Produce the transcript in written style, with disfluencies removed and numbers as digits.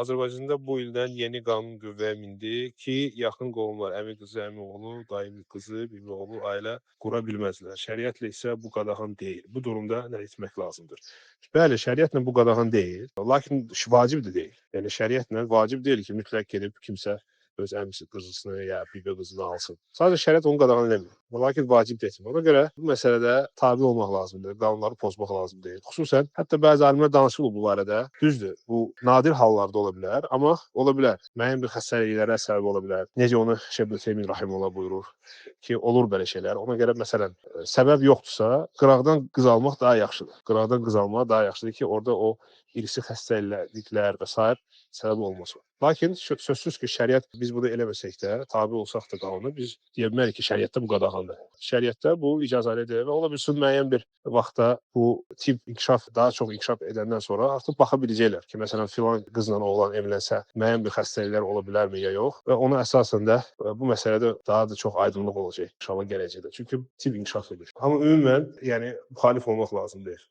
Azərbaycanda bu ildən yeni qanun qüvvəyə mindi ki, yaxın qohumlar, əmi qızı, əmi oğlu, dayı qızı, bibi oğlu ailə qura bilməzlər. Şəriətlə isə bu qadağan deyil. Bu durumda nə etmək lazımdır? Bəli, şəriətlə bu qadağan deyil, lakin vacib də deyil. Yəni şəriətlə vacib deyil ki, mütləq gedib kimsə öz əmisi qızısını ya bibi qızını alsın. Sadəcə şəriət onu qadağan eləmir. Lakin vacib də etmir. Ona görə bu məsələdə tabe olmaq lazımdır, qanunları pozmaq lazım deyil. Xüsusən hətta bəzi alimlər danışıb bu barədə. Düzdür, bu nadir hallarda ola bilər, amma ola bilər. Müəyyən bir xəstəliklərə səbəb ola bilər. Necə onu Şeyx Hüseyn Rahimullah buyurur ki, olur belə şeylər. Ona görə məsələn, səbəb yoxdursa, qıraqdan qız almaq daha yaxşıdır. Qıraqdan qız almaq daha yaxşıdır ki, orada o irsi xəstəliklər və sair səbəb olmasın. Lakin sözsüz ki, şəriət biz bunu eləməsək də, tabe olsaq da qanuna biz deyə bilmərik ki, şəriətdə bu qadağandır. Şəriətdə bu icazəlidir və ola bilsin müəyyən bir vaxtda bu tibb daha çox inkişaf edəndən sonra artıq baxa biləcəklər ki, məsələn filan qızla oğlan evlənsə müəyyən bir xəstəliklər ola bilərmi ya yox və ona əsasən də bu məsələdə daha da çox aydınlıq olacaq inşallah gələcəkdə. Çünki tibb inkişaf edir. Amma ümumən, yəni müxalif olmaq lazım deyil.